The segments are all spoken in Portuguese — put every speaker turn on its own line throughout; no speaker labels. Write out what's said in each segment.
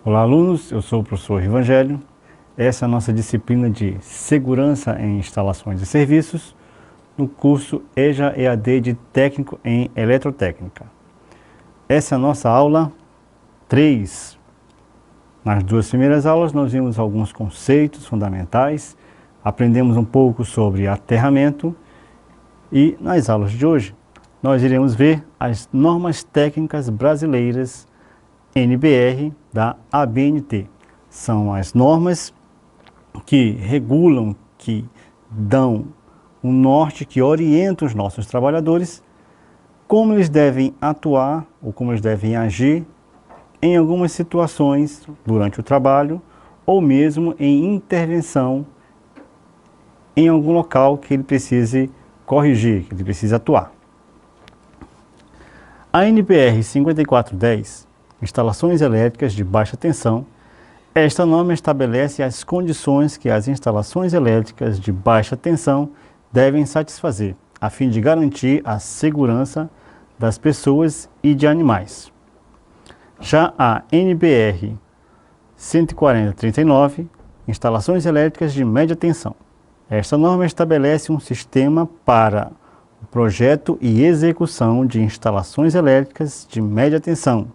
Olá alunos, eu sou o professor Evangelho. Essa é a nossa disciplina de Segurança em Instalações e Serviços no curso EJA EAD de Técnico em Eletrotécnica. Essa é a nossa aula 3. Nas duas primeiras aulas nós vimos alguns conceitos fundamentais, aprendemos um pouco sobre aterramento e nas aulas de hoje nós iremos ver as normas técnicas brasileiras NBR da ABNT. São as normas que regulam, que dão um norte, que orientam os nossos trabalhadores, como eles devem atuar ou como eles devem agir em algumas situações durante o trabalho ou mesmo em intervenção em algum local que ele precise corrigir, que ele precise atuar. A NBR 5410, Instalações elétricas de baixa tensão, esta norma estabelece as condições que as instalações elétricas de baixa tensão devem satisfazer, a fim de garantir a segurança das pessoas e de animais. Já a NBR 14039, Instalações elétricas de média tensão. Esta norma estabelece um sistema para o projeto e execução de instalações elétricas de média tensão,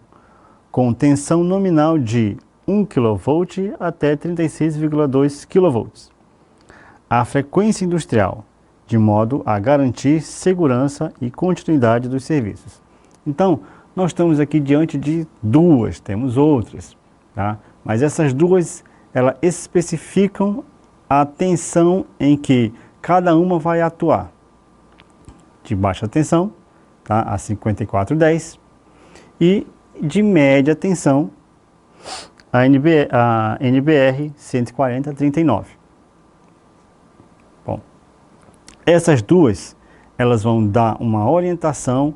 com tensão nominal de 1 kV até 36,2 kV. A frequência industrial, de modo a garantir segurança e continuidade dos serviços. Então, nós estamos aqui diante de duas, temos outras, tá? Mas essas duas, elas especificam a tensão em que cada uma vai atuar. De baixa tensão, tá? A 5410, e de média tensão, a NBR 14039. Bom, essas duas, elas vão dar uma orientação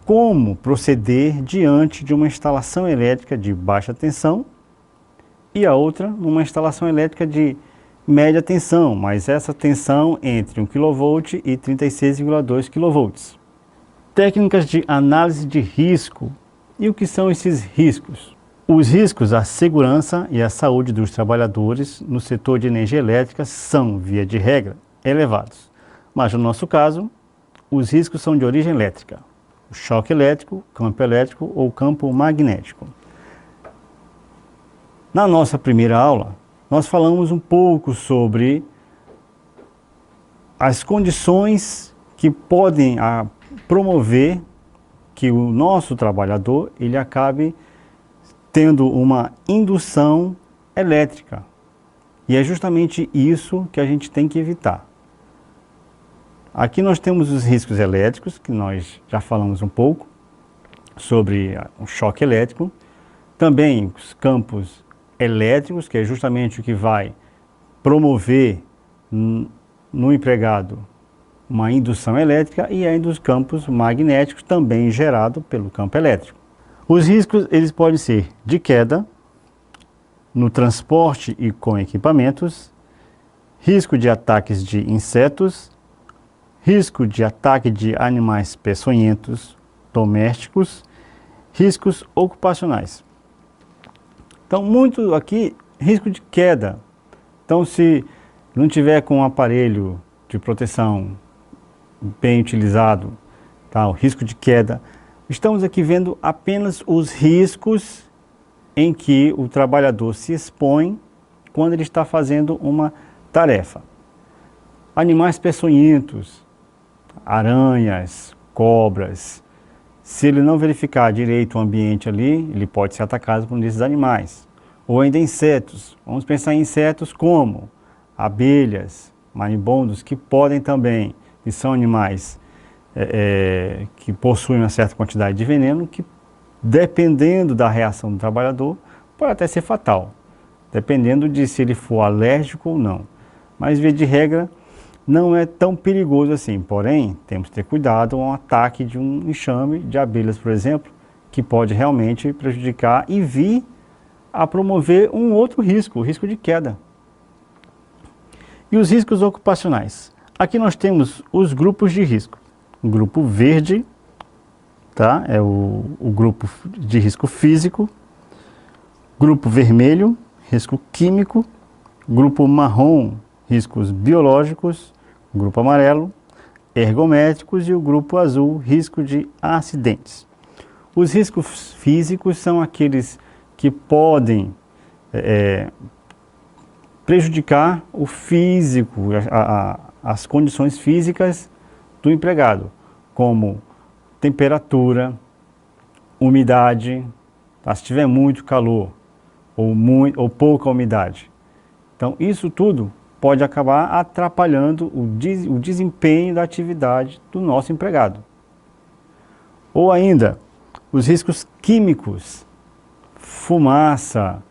como proceder diante de uma instalação elétrica de baixa tensão e a outra numa instalação elétrica de média tensão, mas essa tensão entre 1 kV e 36,2 kV. Técnicas de análise de risco. E o que são esses riscos? Os riscos à segurança e à saúde dos trabalhadores no setor de energia elétrica são, via de regra, elevados. Mas no nosso caso, os riscos são de origem elétrica. O choque elétrico, campo elétrico ou campo magnético. Na nossa primeira aula, nós falamos um pouco sobre as condições que podem promover que o nosso trabalhador ele acabe tendo uma indução elétrica. E é justamente isso que a gente tem que evitar. Aqui nós temos os riscos elétricos, que nós já falamos um pouco, sobre o choque elétrico. Também os campos elétricos, que é justamente o que vai promover no empregado uma indução elétrica, e ainda os campos magnéticos, também gerado pelo campo elétrico. Os riscos eles podem ser de queda, no transporte e com equipamentos, risco de ataques de insetos, risco de ataque de animais peçonhentos domésticos, riscos ocupacionais. Então, muito aqui, risco de queda. Então, se não tiver com um aparelho de proteção bem utilizado, tá? O risco de queda. Estamos aqui vendo apenas os riscos em que o trabalhador se expõe quando ele está fazendo uma tarefa. Animais peçonhentos, aranhas, cobras. Se ele não verificar direito o ambiente ali, ele pode ser atacado por esses animais. Ou ainda insetos. Vamos pensar em insetos como abelhas, marimbondos, que podem também, que são animais que possuem uma certa quantidade de veneno, que dependendo da reação do trabalhador, pode até ser fatal, dependendo de se ele for alérgico ou não. Mas, via de regra, não é tão perigoso assim. Porém, temos que ter cuidado com o ataque de um enxame de abelhas, por exemplo, que pode realmente prejudicar e vir a promover um outro risco, o risco de queda. E os riscos ocupacionais? Aqui nós temos os grupos de risco. O grupo verde, tá? É o grupo de risco físico. Grupo vermelho, risco químico. Grupo marrom, riscos biológicos. Grupo amarelo, ergométricos. E o grupo azul, risco de acidentes. Os riscos físicos são aqueles que podem prejudicar o físico, as condições físicas do empregado, como temperatura, umidade, tá? Se tiver muito calor ou pouca umidade. Então, isso tudo pode acabar atrapalhando o desempenho da atividade do nosso empregado. Ou ainda, os riscos químicos, fumaça,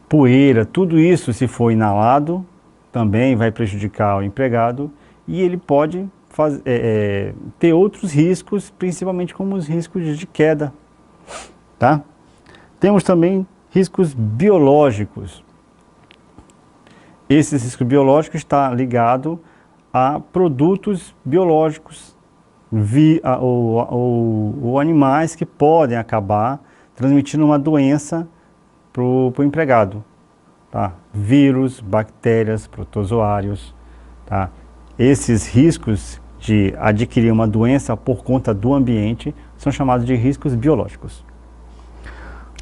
poeira, tudo isso, se for inalado, também vai prejudicar o empregado e ele pode ter outros riscos, principalmente como os riscos de queda, tá? Temos também riscos biológicos. Esses riscos biológicos estão ligados a produtos biológicos ou animais que podem acabar transmitindo uma doença para o empregado, tá? Vírus, bactérias, protozoários, tá? Esses riscos de adquirir uma doença por conta do ambiente são chamados de riscos biológicos.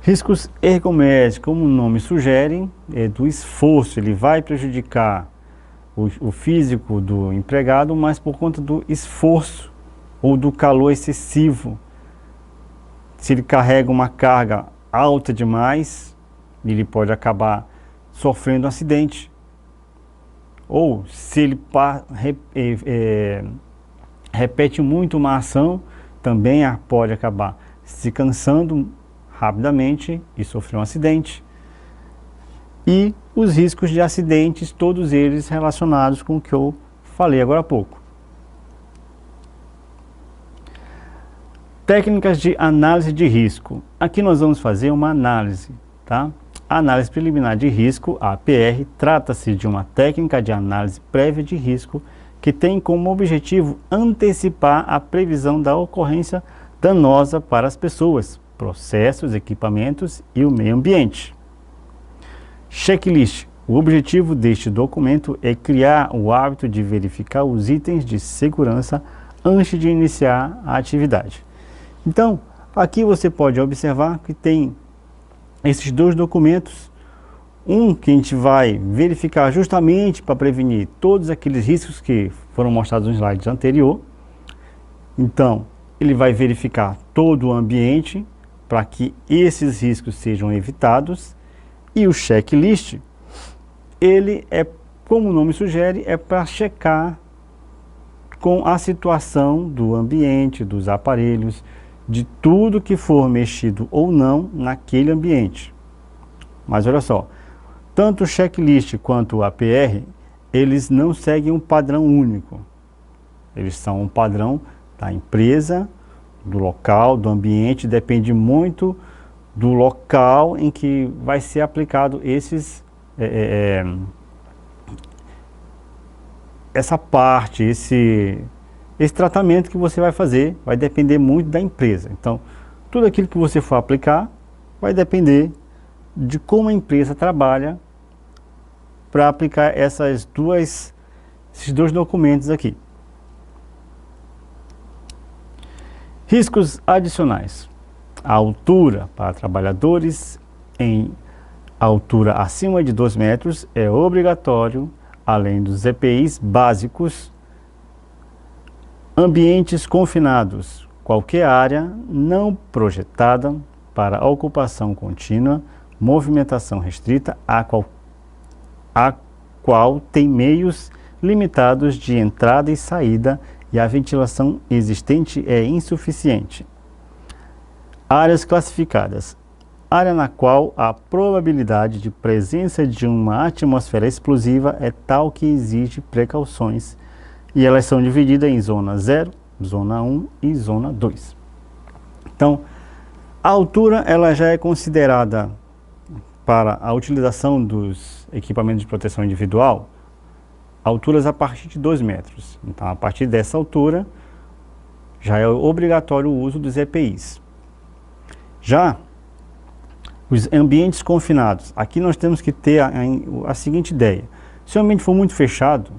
Riscos ergométricos, como o nome sugere, é do esforço. Ele vai prejudicar o físico do empregado, mas por conta do esforço ou do calor excessivo. Se ele carrega uma carga alta demais, ele pode acabar sofrendo um acidente. Ou se ele repete muito uma ação, também pode acabar se cansando rapidamente e sofrer um acidente. E os riscos de acidentes, todos eles relacionados com o que eu falei agora há pouco. Técnicas de análise de risco. Aqui nós vamos fazer uma análise, tá? A análise preliminar de risco, a APR, trata-se de uma técnica de análise prévia de risco que tem como objetivo antecipar a previsão da ocorrência danosa para as pessoas, processos, equipamentos e o meio ambiente. Checklist. O objetivo deste documento é criar o hábito de verificar os itens de segurança antes de iniciar a atividade. Então, aqui você pode observar que tem esses dois documentos, um que a gente vai verificar justamente para prevenir todos aqueles riscos que foram mostrados no slide anterior. Então, ele vai verificar todo o ambiente para que esses riscos sejam evitados. E o checklist, ele como o nome sugere, é para checar com a situação do ambiente, dos aparelhos, de tudo que for mexido ou não naquele ambiente. Mas olha só, tanto o checklist quanto o APR, eles não seguem um padrão único. Eles são um padrão da empresa, do local, do ambiente, depende muito do local em que vai ser aplicado essa parte, esse tratamento que você vai fazer, vai depender muito da empresa. Então, tudo aquilo que você for aplicar vai depender de como a empresa trabalha para aplicar esses dois documentos aqui. Riscos adicionais. A altura para trabalhadores em altura acima de 2 metros é obrigatório, além dos EPIs básicos. Ambientes confinados. Qualquer área não projetada para ocupação contínua, movimentação restrita, a qual tem meios limitados de entrada e saída e a ventilação existente é insuficiente. Áreas classificadas. Área na qual a probabilidade de presença de uma atmosfera explosiva é tal que exige precauções, e elas são divididas em zona 0, zona 1 e zona 2. Então, a altura ela já é considerada para a utilização dos equipamentos de proteção individual alturas a partir de 2 metros. Então, a partir dessa altura, já é obrigatório o uso dos EPIs. Já os ambientes confinados, aqui nós temos que ter a seguinte ideia. Se o ambiente for muito fechado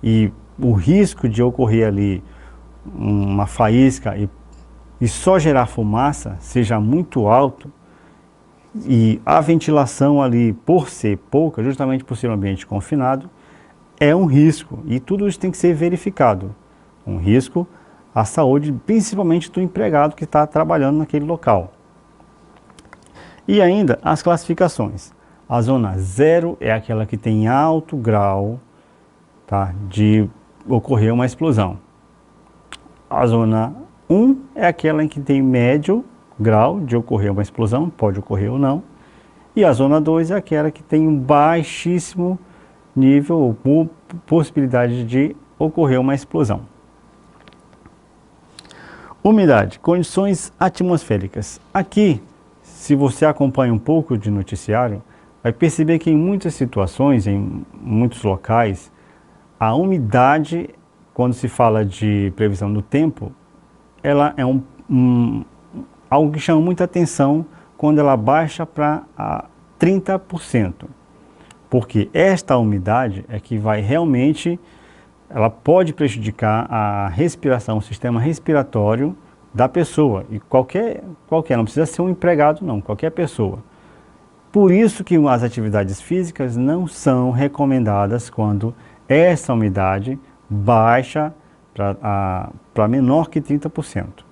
e o risco de ocorrer ali uma faísca e só gerar fumaça seja muito alto, e a ventilação ali, por ser pouca, justamente por ser um ambiente confinado, é um risco. E tudo isso tem que ser verificado. Um risco à saúde, principalmente do empregado que está trabalhando naquele local. E ainda as classificações. A zona 0 é aquela que tem alto grau, tá, de ocorrer uma explosão. A zona 1 é aquela em que tem médio grau de ocorrer uma explosão, pode ocorrer ou não. E a zona 2 é aquela que tem um baixíssimo nível ou possibilidade de ocorrer uma explosão. Umidade, condições atmosféricas. Aqui, se você acompanha um pouco de noticiário, vai perceber que em muitas situações, em muitos locais, a umidade, quando se fala de previsão do tempo, ela é algo que chama muita atenção quando ela baixa para 30%. Porque esta umidade é que vai realmente, ela pode prejudicar a respiração, o sistema respiratório da pessoa. E qualquer, não precisa ser um empregado não, qualquer pessoa. Por isso que as atividades físicas não são recomendadas quando essa umidade baixa para menor que 30%.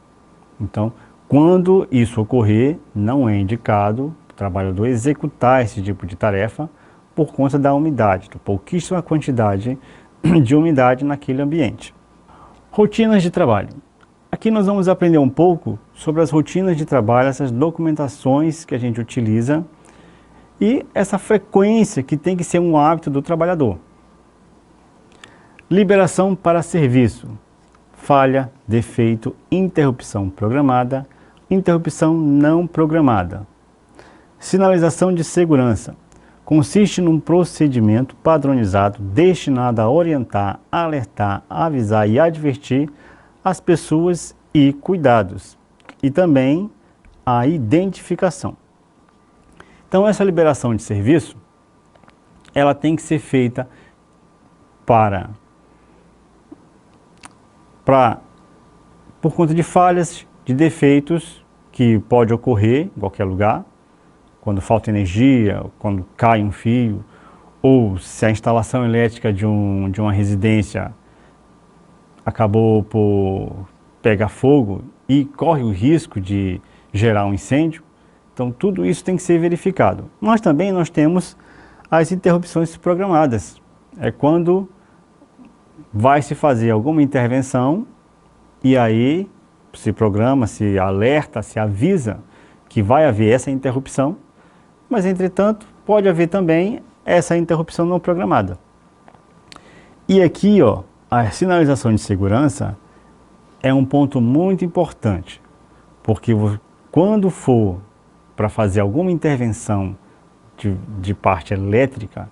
Então, quando isso ocorrer, não é indicado o trabalhador executar esse tipo de tarefa por conta da umidade, da pouquíssima quantidade de umidade naquele ambiente. Rotinas de trabalho. Aqui nós vamos aprender um pouco sobre as rotinas de trabalho, essas documentações que a gente utiliza e essa frequência que tem que ser um hábito do trabalhador. Liberação para serviço. Falha, defeito, interrupção programada, interrupção não programada. Sinalização de segurança. Consiste num procedimento padronizado destinado a orientar, alertar, avisar e advertir as pessoas e cuidados. E também a identificação. Então, essa liberação de serviço, ela tem que ser feita por conta de falhas, de defeitos que pode ocorrer em qualquer lugar, quando falta energia, quando cai um fio, ou se a instalação elétrica de uma residência acabou por pegar fogo e corre o risco de gerar um incêndio. Então, tudo isso tem que ser verificado. Mas também nós temos as interrupções programadas. É quando vai se fazer alguma intervenção e aí se programa, se alerta, se avisa que vai haver essa interrupção, mas entretanto pode haver também essa interrupção não programada. E aqui, ó, a sinalização de segurança é um ponto muito importante, porque quando for para fazer alguma intervenção de parte elétrica,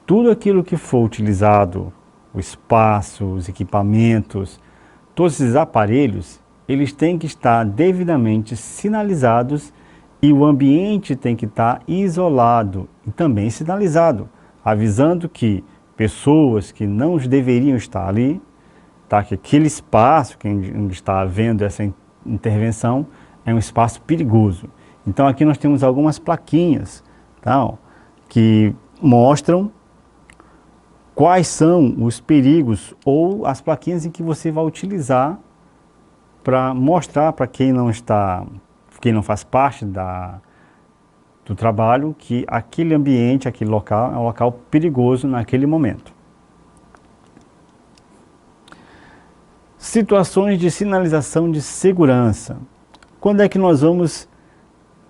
tudo aquilo que for utilizado, o espaço, os equipamentos, todos esses aparelhos, eles têm que estar devidamente sinalizados e o ambiente tem que estar isolado e também sinalizado, avisando que pessoas que não deveriam estar ali, tá, que aquele espaço onde está havendo essa intervenção é um espaço perigoso. Então aqui nós temos algumas plaquinhas, tá, ó, que mostram quais são os perigos ou as plaquinhas em que você vai utilizar para mostrar para quem não faz parte do trabalho que aquele ambiente, aquele local é um local perigoso naquele momento. Situações de sinalização de segurança. Quando é que nós vamos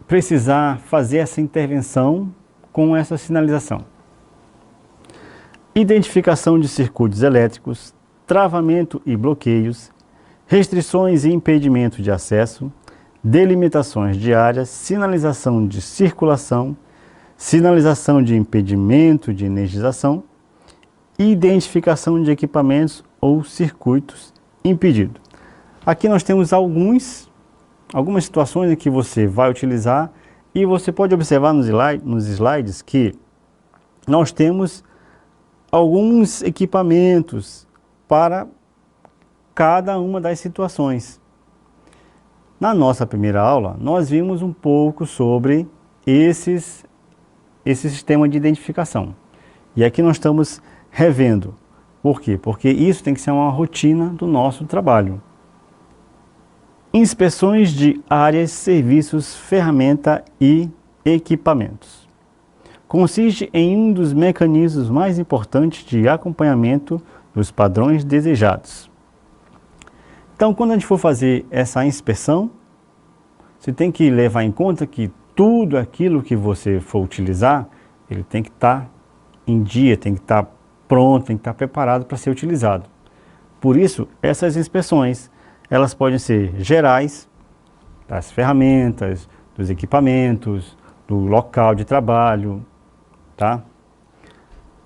precisar fazer essa intervenção com essa sinalização? Identificação de circuitos elétricos, travamento e bloqueios, restrições e impedimento de acesso, delimitações de áreas, sinalização de circulação, sinalização de impedimento de energização identificação de equipamentos ou circuitos impedidos. Aqui nós temos algumas situações em que você vai utilizar e você pode observar nos slides que nós temos alguns equipamentos para cada uma das situações. Na nossa primeira aula, nós vimos um pouco sobre esse sistema de identificação. E aqui nós estamos revendo. Por quê? Porque isso tem que ser uma rotina do nosso trabalho. Inspeções de áreas, serviços, ferramenta e equipamentos. Consiste em um dos mecanismos mais importantes de acompanhamento dos padrões desejados. Então, quando a gente for fazer essa inspeção, você tem que levar em conta que tudo aquilo que você for utilizar, ele tem que estar em dia, tem que estar pronto, tem que estar preparado para ser utilizado. Por isso, essas inspeções, elas podem ser gerais, das ferramentas, dos equipamentos, do local de trabalho, tá?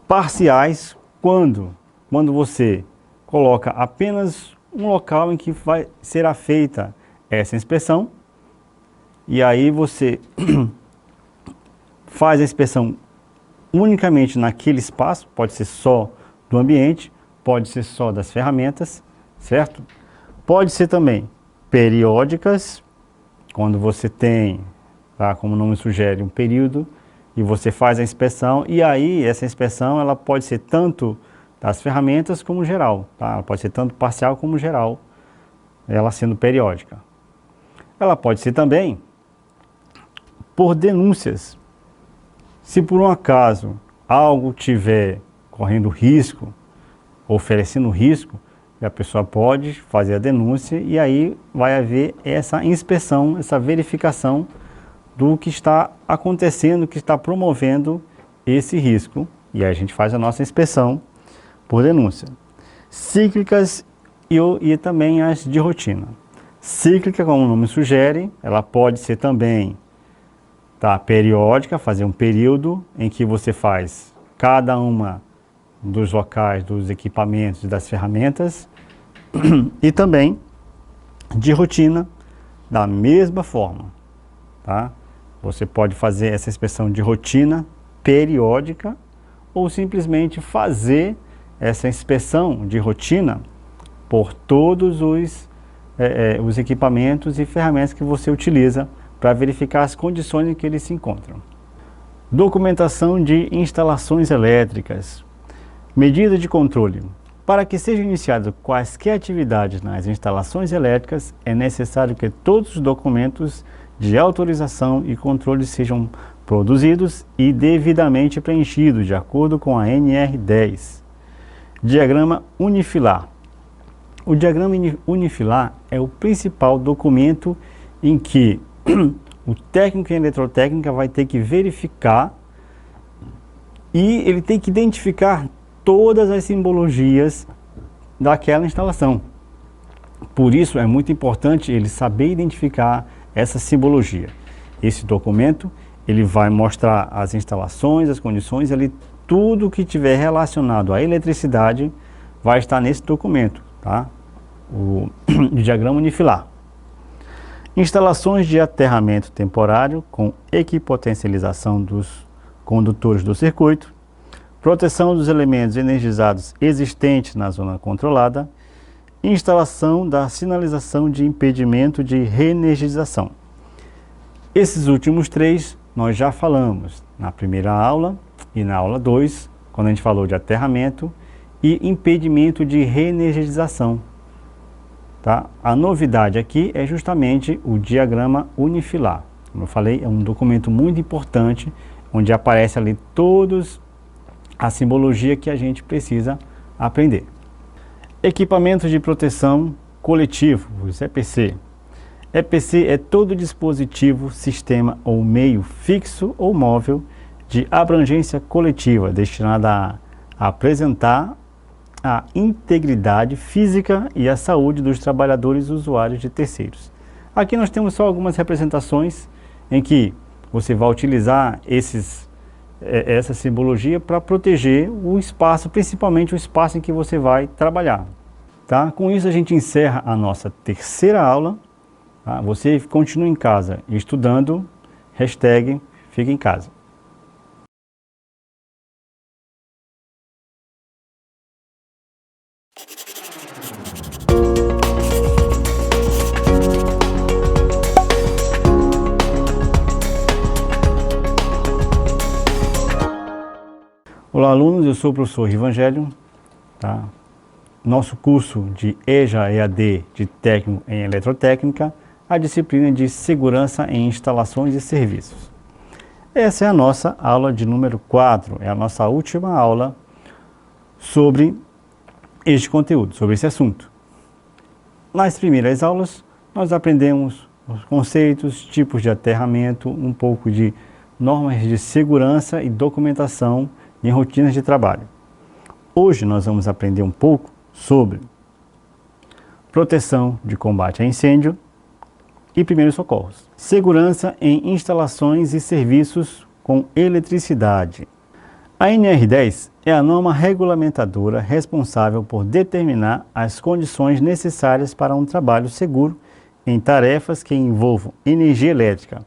Parciais, quando você coloca apenas um local em que será feita essa inspeção, e aí você faz a inspeção unicamente naquele espaço, pode ser só do ambiente, pode ser só das ferramentas, certo? Pode ser também periódicas, quando você tem, tá, como o nome sugere, um período, e você faz a inspeção, e aí essa inspeção ela pode ser tanto das ferramentas como geral, tá? Ela pode ser tanto parcial como geral, ela sendo periódica. Ela pode ser também por denúncias. Se por um acaso algo tiver correndo risco, oferecendo risco, a pessoa pode fazer a denúncia e aí vai haver essa inspeção, essa verificação do que está acontecendo, que está promovendo esse risco. E aí a gente faz a nossa inspeção por denúncia. Cíclicas e também as de rotina. Cíclica, como o nome sugere, ela pode ser também periódica, fazer um período em que você faz cada uma dos locais, dos equipamentos e das ferramentas, e também de rotina, da mesma forma, tá? Você pode fazer essa inspeção de rotina periódica ou simplesmente fazer essa inspeção de rotina por todos os equipamentos e ferramentas que você utiliza para verificar as condições em que eles se encontram. Documentação de instalações elétricas. Medida de controle. Para que sejam iniciadas quaisquer atividades nas instalações elétricas, é necessário que todos os documentos de autorização e controle sejam produzidos e devidamente preenchidos, de acordo com a NR10. Diagrama unifilar. O diagrama unifilar é o principal documento em que o técnico em eletrotécnica vai ter que verificar e ele tem que identificar todas as simbologias daquela instalação. Por isso é muito importante ele saber identificar essa simbologia. Esse documento ele vai mostrar as instalações, as condições, ali tudo que tiver relacionado à eletricidade vai estar nesse documento, tá? O diagrama unifilar. Instalações de aterramento temporário com equipotencialização dos condutores do circuito, proteção dos elementos energizados existentes na zona controlada, instalação da sinalização de impedimento de reenergização. Esses últimos três nós já falamos na primeira aula e na aula 2, quando a gente falou de aterramento e impedimento de reenergização. Tá? A novidade aqui é justamente o diagrama unifilar. Como eu falei, é um documento muito importante, onde aparece ali todos a simbologia que a gente precisa aprender. Equipamentos de proteção coletivo, os EPC. EPC é todo dispositivo, sistema ou meio fixo ou móvel de abrangência coletiva, destinado a apresentar a integridade física e a saúde dos trabalhadores usuários de terceiros. Aqui nós temos só algumas representações em que você vai utilizar esses essa simbologia para proteger o espaço, principalmente o espaço em que você vai trabalhar. Tá? Com isso a gente encerra a nossa terceira aula. Tá? Você continua em casa estudando, #fica em casa. Olá alunos, eu sou o professor Rivangélio. Tá? Nosso curso de EJA-EAD de técnico em eletrotécnica, a disciplina de segurança em instalações e serviços. Essa é a nossa aula de número 4, é a nossa última aula sobre este conteúdo, sobre esse assunto. Nas primeiras aulas, nós aprendemos os conceitos, tipos de aterramento, um pouco de normas de segurança e documentação em rotinas de trabalho. Hoje nós vamos aprender um pouco sobre proteção de combate a incêndio e primeiros socorros. Segurança em instalações e serviços com eletricidade. A NR10 é a norma regulamentadora responsável por determinar as condições necessárias para um trabalho seguro em tarefas que envolvam energia elétrica.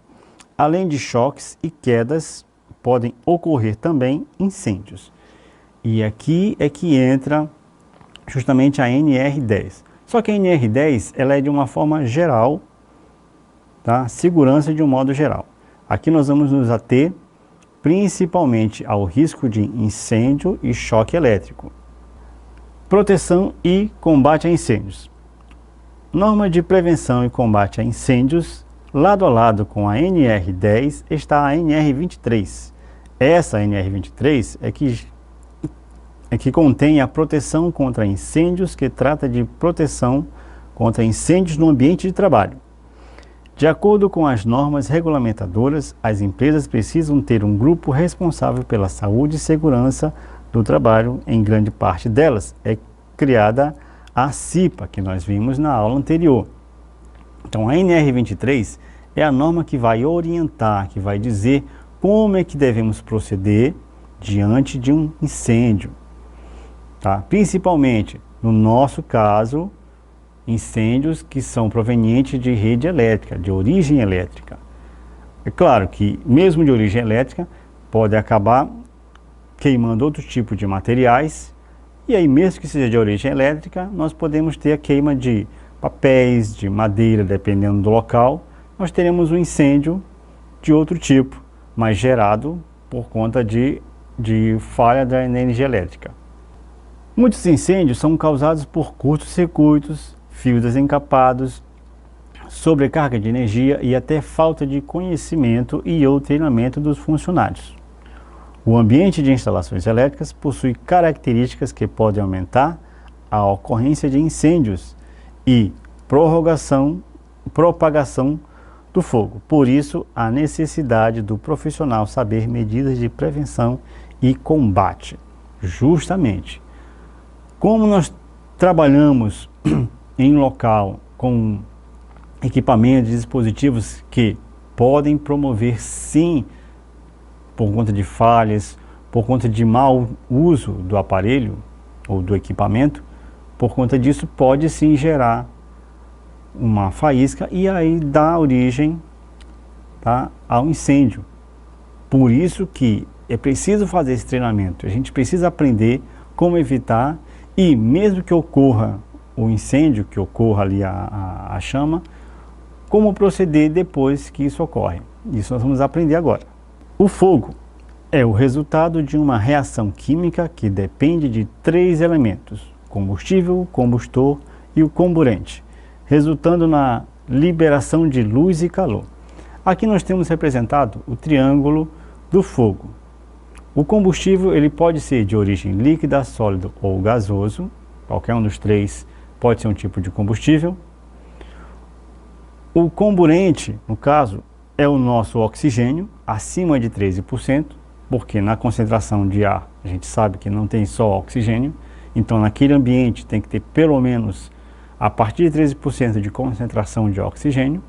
Além de choques e quedas, podem ocorrer também incêndios. E aqui é que entra justamente a NR10. Só que a NR10 ela é de uma forma geral, tá? Segurança de um modo geral. Aqui nós vamos nos ater principalmente ao risco de incêndio e choque elétrico. Proteção e combate a incêndios. Norma de prevenção e combate a incêndios, lado a lado com a NR10 está a NR23. Essa NR23 é que contém a proteção contra incêndios, que trata de proteção contra incêndios no ambiente de trabalho. De acordo com as normas regulamentadoras, as empresas precisam ter um grupo responsável pela saúde e segurança do trabalho. Em grande parte delas é criada a CIPA, que nós vimos na aula anterior. Então a NR23 é a norma que vai orientar, que vai dizer como é que devemos proceder diante de um incêndio. Tá? Principalmente, no nosso caso, incêndios que são provenientes de rede elétrica, de origem elétrica. É claro que, mesmo de origem elétrica, pode acabar queimando outro tipo de materiais, e aí mesmo que seja de origem elétrica, nós podemos ter a queima de papéis, de madeira, dependendo do local, nós teremos um incêndio de outro tipo, mas gerado por conta de falha da energia elétrica. Muitos incêndios são causados por curtos-circuitos, fios desencapados, sobrecarga de energia e até falta de conhecimento e ou treinamento dos funcionários. O ambiente de instalações elétricas possui características que podem aumentar a ocorrência de incêndios e propagação do fogo. Por isso, a necessidade do profissional saber medidas de prevenção e combate. Justamente, como nós trabalhamos em local com equipamentos e dispositivos que podem promover, sim, por conta de falhas, por conta de mau uso do aparelho ou do equipamento, por conta disso pode sim gerar uma faísca e aí dá origem, tá, ao incêndio. Por isso que é preciso fazer esse treinamento, a gente precisa aprender como evitar e mesmo que ocorra o incêndio, que ocorra ali a chama, como proceder depois que isso ocorre. Isso nós vamos aprender agora. O fogo é o resultado de uma reação química que depende de 3 elementos: combustível, combustor e o comburente, resultando na liberação de luz e calor. Aqui nós temos representado o triângulo do fogo. O combustível ele pode ser de origem líquida, sólido ou gasoso, qualquer um dos 3 pode ser um tipo de combustível. O comburente, no caso, é o nosso oxigênio, acima de 13%, porque na concentração de ar a gente sabe que não tem só oxigênio, então naquele ambiente tem que ter pelo menos a partir de 13% de concentração de oxigênio.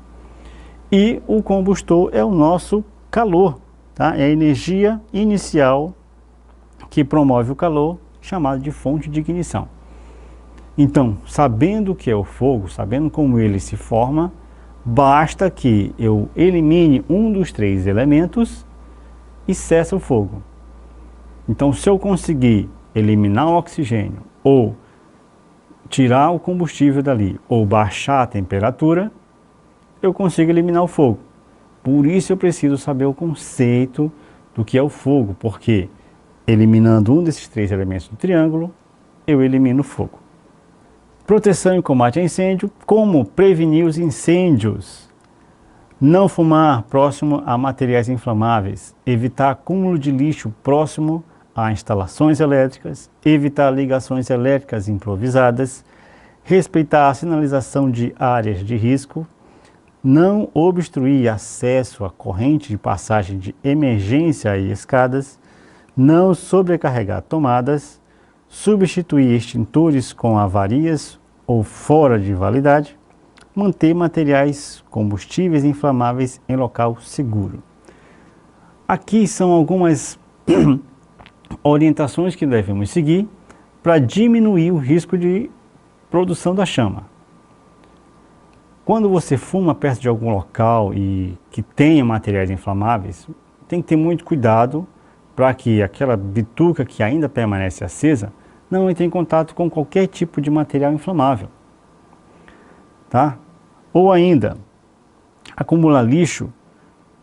E o combustor é o nosso calor, tá? É a energia inicial que promove o calor, chamado de fonte de ignição. Então, sabendo o que é o fogo, sabendo como ele se forma, basta que eu elimine um dos 3 elementos e cessa o fogo. Então, se eu conseguir eliminar o oxigênio, ou tirar o combustível dali, ou baixar a temperatura, eu consigo eliminar o fogo. Por isso eu preciso saber o conceito do que é o fogo, porque eliminando um desses 3 elementos do triângulo, eu elimino o fogo. Proteção e combate a incêndio, como prevenir os incêndios? Não fumar próximo a materiais inflamáveis, evitar acúmulo de lixo próximo a instalações elétricas, evitar ligações elétricas improvisadas, respeitar a sinalização de áreas de risco, não obstruir acesso à corrente de passagem de emergência e escadas, não sobrecarregar tomadas, substituir extintores com avarias ou fora de validade, manter materiais combustíveis inflamáveis em local seguro. Aqui são algumas orientações que devemos seguir para diminuir o risco de produção da chama. Quando você fuma perto de algum local e que tenha materiais inflamáveis, tem que ter muito cuidado para que aquela bituca que ainda permanece acesa não entre em contato com qualquer tipo de material inflamável, tá? Ou ainda, acumular lixo.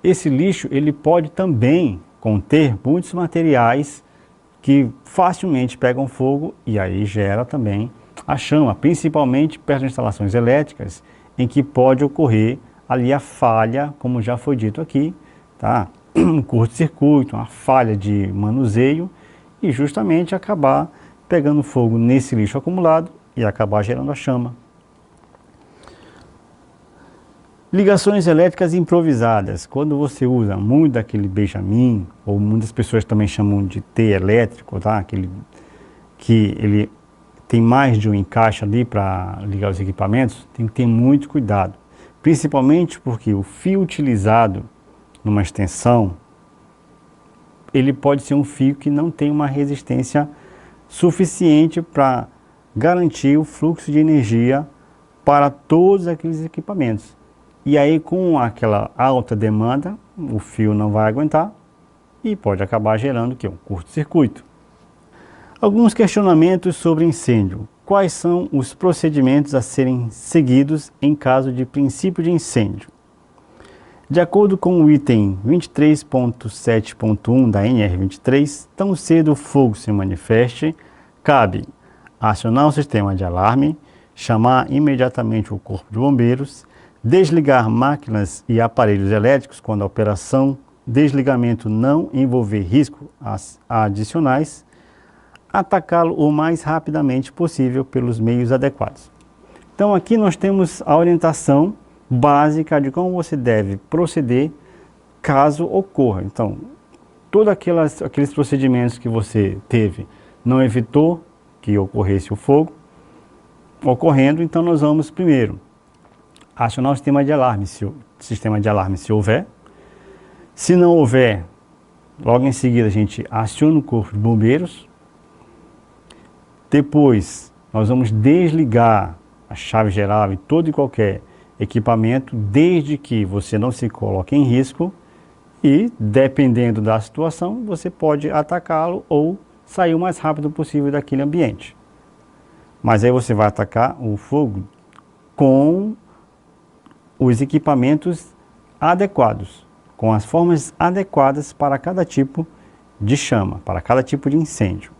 Esse lixo ele pode também conter muitos materiais que facilmente pegam fogo e aí gera também a chama, principalmente perto de instalações elétricas, em que pode ocorrer ali a falha, como já foi dito aqui, tá? Um curto-circuito, uma falha de manuseio e justamente acabar pegando fogo nesse lixo acumulado e acabar gerando a chama. Ligações elétricas improvisadas. Quando você usa muito daquele Benjamin, ou muitas pessoas também chamam de T elétrico, tá? Aquele que ele tem mais de um encaixe ali para ligar os equipamentos, tem que ter muito cuidado. Principalmente porque o fio utilizado numa extensão, ele pode ser um fio que não tem uma resistência suficiente para garantir o fluxo de energia para todos aqueles equipamentos. E aí, com aquela alta demanda, o fio não vai aguentar e pode acabar gerando o quê? Um curto-circuito. Alguns questionamentos sobre incêndio. Quais são os procedimentos a serem seguidos em caso de princípio de incêndio? De acordo com o item 23.7.1 da NR23, tão cedo o fogo se manifeste, cabe acionar o sistema de alarme, chamar imediatamente o corpo de bombeiros, desligar máquinas e aparelhos elétricos quando a operação desligamento não envolver risco adicionais, atacá-lo o mais rapidamente possível pelos meios adequados. Então aqui nós temos a orientação básica de como você deve proceder caso ocorra. Então, todos aqueles procedimentos que você teve não evitou que ocorresse o fogo, ocorrendo, então nós vamos primeiro acionar o sistema de alarme, se houver. Se não houver, logo em seguida a gente aciona o corpo de bombeiros. Depois, nós vamos desligar a chave geral e todo e qualquer equipamento, desde que você não se coloque em risco e, dependendo da situação, você pode atacá-lo ou sair o mais rápido possível daquele ambiente. Mas aí você vai atacar o fogo com os equipamentos adequados, com as formas adequadas para cada tipo de chama, para cada tipo de incêndio.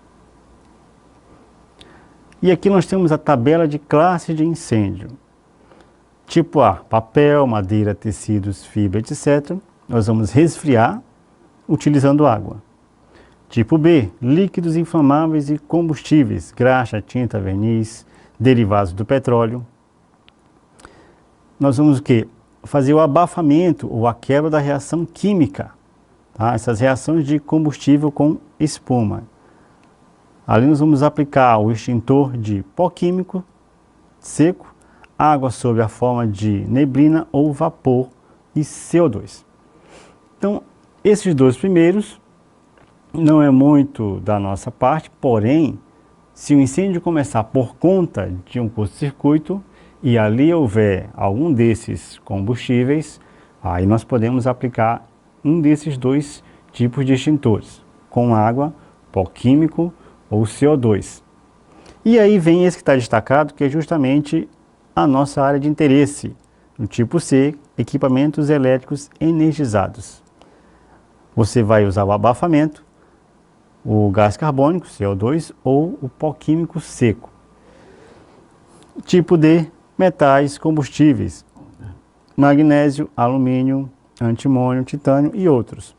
E aqui nós temos a tabela de classe de incêndio. Tipo A, papel, madeira, tecidos, fibra, etc. Nós vamos resfriar utilizando água. Tipo B, líquidos inflamáveis e combustíveis, graxa, tinta, verniz, derivados do petróleo. Nós vamos o quê? Fazer o abafamento ou a quebra da reação química, tá? Essas reações de combustível com espuma. Ali nós vamos aplicar o extintor de pó químico seco, água sob a forma de neblina ou vapor e CO2. Então, Esses dois primeiros não é muito da nossa parte, porém, se o incêndio começar por conta de um curto-circuito e ali houver algum desses combustíveis, aí nós podemos aplicar um desses dois tipos de extintores, com água, pó químico ou CO2. E aí vem esse que está destacado, que é justamente a nossa área de interesse, no tipo C, equipamentos elétricos energizados. Você vai usar o abafamento, o gás carbônico, CO2, ou o pó químico seco. Tipo D, metais combustíveis, magnésio, alumínio, antimônio, titânio e outros.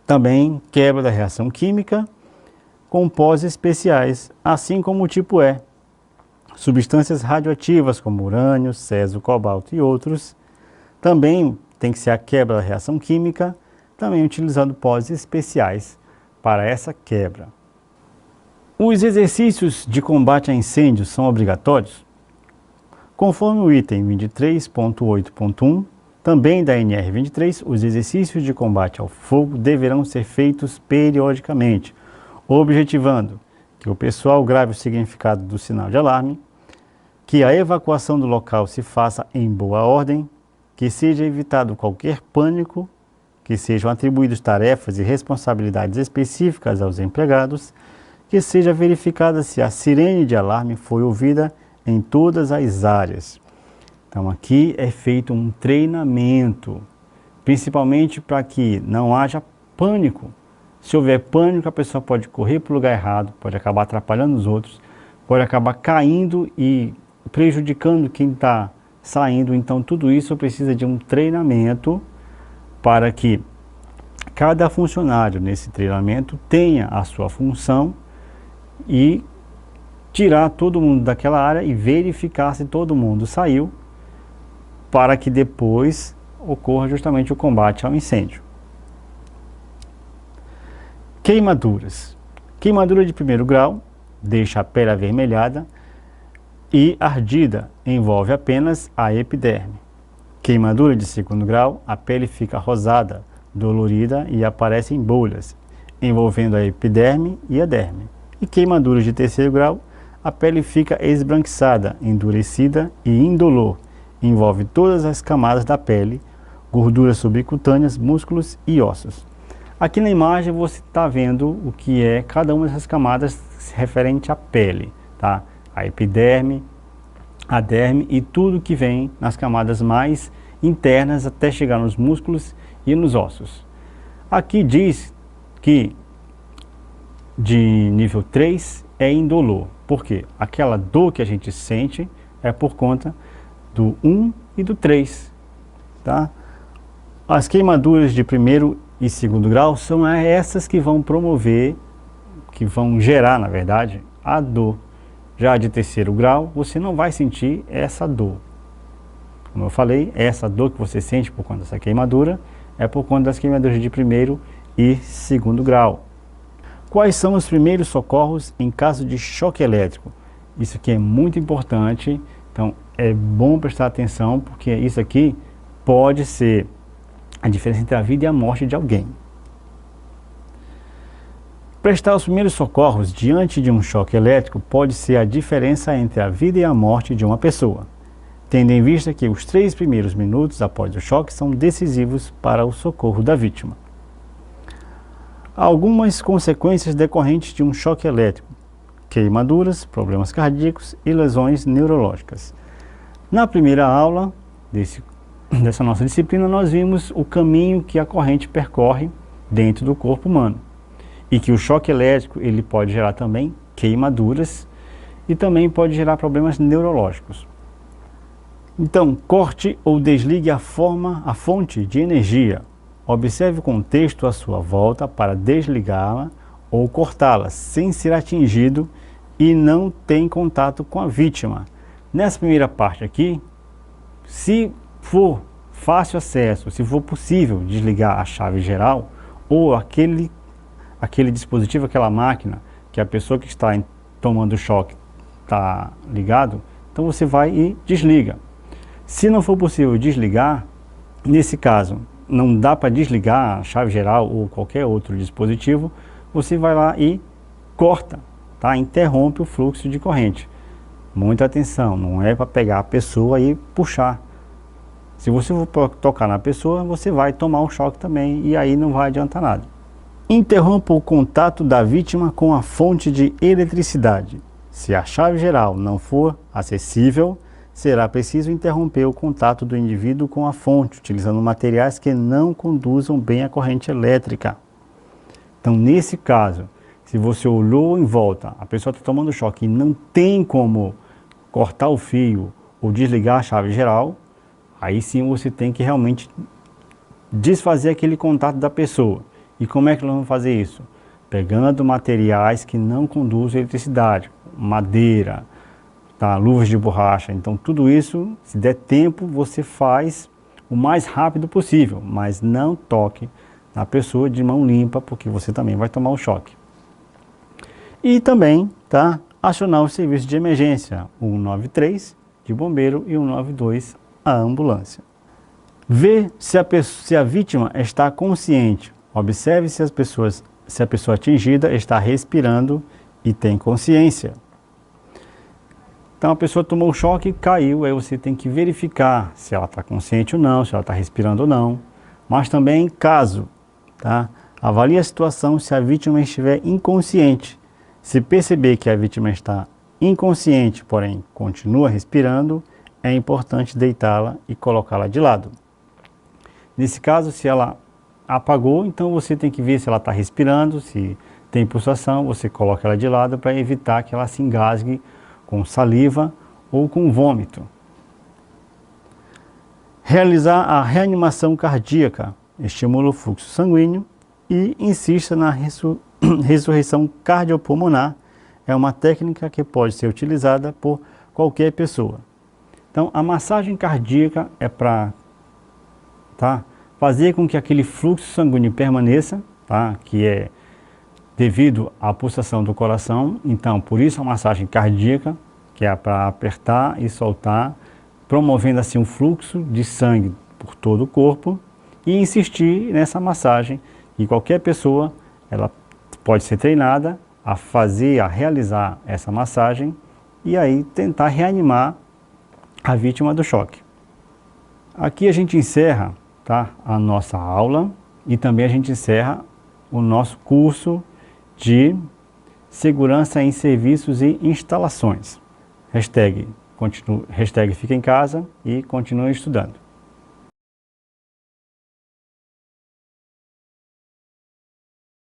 Também quebra da reação química, com pós especiais, assim como o tipo E, substâncias radioativas como urânio, césio, cobalto e outros. Também tem que ser a quebra da reação química, também utilizando pós especiais para essa quebra. Os exercícios de combate a incêndios são obrigatórios? Conforme o item 23.8.1, também da NR 23, os exercícios de combate ao fogo deverão ser feitos periodicamente, objetivando que o pessoal grave o significado do sinal de alarme, que a evacuação do local se faça em boa ordem, que seja evitado qualquer pânico, que sejam atribuídas tarefas e responsabilidades específicas aos empregados, que seja verificada se a sirene de alarme foi ouvida em todas as áreas. Então aqui é feito um treinamento, principalmente para que não haja pânico. Se houver pânico, a pessoa pode correr para o lugar errado, pode acabar atrapalhando os outros, pode acabar caindo e prejudicando quem está saindo. Então tudo isso precisa de um treinamento para que cada funcionário nesse treinamento tenha a sua função e tirar todo mundo daquela área e verificar se todo mundo saiu, para que depois ocorra justamente o combate ao incêndio. Queimaduras. Queimadura de primeiro grau deixa a pele avermelhada e ardida, envolve apenas a epiderme. Queimadura de segundo grau, a pele fica rosada, dolorida e aparece em bolhas, envolvendo a epiderme e a derme. E queimaduras de terceiro grau, a pele fica esbranquiçada, endurecida e indolor, envolve todas as camadas da pele, gorduras subcutâneas, músculos e ossos. Aqui na imagem você está vendo o que é cada uma dessas camadas referente à pele, tá? A epiderme, a derme e tudo que vem nas camadas mais internas até chegar nos músculos e nos ossos. Aqui diz que de nível 3 é indolor. Por quê? Aquela dor que a gente sente é por conta do 1 e do 3, tá? As queimaduras de primeiro e segundo grau são essas que vão promover, que vão gerar, na verdade, a dor. Já de terceiro grau, você não vai sentir essa dor. Como eu falei, essa dor que você sente por conta dessa queimadura é por conta das queimaduras de primeiro e segundo grau. Quais são os primeiros socorros em caso de choque elétrico? Isso aqui é muito importante, então é bom prestar atenção, porque isso aqui pode ser a diferença entre a vida e a morte de alguém. Prestar os primeiros socorros diante de um choque elétrico pode ser a diferença entre a vida e a morte de uma pessoa, tendo em vista que os 3 primeiros minutos após o choque são decisivos para o socorro da vítima. Algumas consequências decorrentes de um choque elétrico: queimaduras, problemas cardíacos e lesões neurológicas. Na primeira aula dessa nossa disciplina, nós vimos o caminho que a corrente percorre dentro do corpo humano. E que o choque elétrico ele pode gerar também queimaduras e também pode gerar problemas neurológicos. Então, corte ou desligue a fonte de energia. Observe o contexto à sua volta para desligá-la ou cortá-la sem ser atingido e não tem contato com a vítima. Nessa primeira parte aqui, se for fácil acesso, se for possível desligar a chave geral ou aquele dispositivo, aquela máquina que a pessoa que está tomando choque está ligado, então você vai e desliga. Se não for possível desligar, nesse caso, não dá para desligar a chave geral ou qualquer outro dispositivo, você vai lá e corta, tá? Interrompe o fluxo de corrente. Muita atenção, não é para pegar a pessoa e puxar. Se você for tocar na pessoa, você vai tomar um choque também e aí não vai adiantar nada. Interrompa o contato da vítima com a fonte de eletricidade. Se a chave geral não for acessível, será preciso interromper o contato do indivíduo com a fonte, utilizando materiais que não conduzam bem a corrente elétrica. Então, nesse caso, se você olhou em volta, a pessoa está tomando choque e não tem como cortar o fio ou desligar a chave geral, aí sim você tem que realmente desfazer aquele contato da pessoa. E como é que nós vamos fazer isso? Pegando materiais que não conduzem eletricidade, madeira, tá, luvas de borracha. Então tudo isso, se der tempo, você faz o mais rápido possível, mas não toque na pessoa de mão limpa, porque você também vai tomar o choque. E também, tá, acionar o serviço de emergência, 193 de bombeiro e 192 a ambulância. Ver se a vítima está consciente. Observe se a pessoa atingida está respirando e tem consciência. Então a pessoa tomou um choque e caiu, aí você tem que verificar se ela está consciente ou não, se ela está respirando ou não. Mas também, caso, tá, avalie a situação se a vítima estiver inconsciente. Se perceber que a vítima está inconsciente, porém continua respirando, é importante deitá-la e colocá-la de lado. Nesse caso, se ela apagou, então você tem que ver se ela está respirando, se tem pulsação, você coloca ela de lado para evitar que ela se engasgue com saliva ou com vômito. Realizar a reanimação cardíaca, estimula o fluxo sanguíneo e insista na ressurreição cardiopulmonar. É uma técnica que pode ser utilizada por qualquer pessoa. Então, a massagem cardíaca é para fazer com que aquele fluxo sanguíneo permaneça, tá, que é devido à pulsação do coração. Então, por isso a massagem cardíaca, que é para apertar e soltar, promovendo assim um fluxo de sangue por todo o corpo, e insistir nessa massagem. E qualquer pessoa, ela pode ser treinada a realizar essa massagem e aí tentar reanimar a vítima do choque. Aqui a gente encerra, tá, a nossa aula e também a gente encerra o nosso curso de segurança em serviços e instalações. Hashtag fica em casa e continue estudando.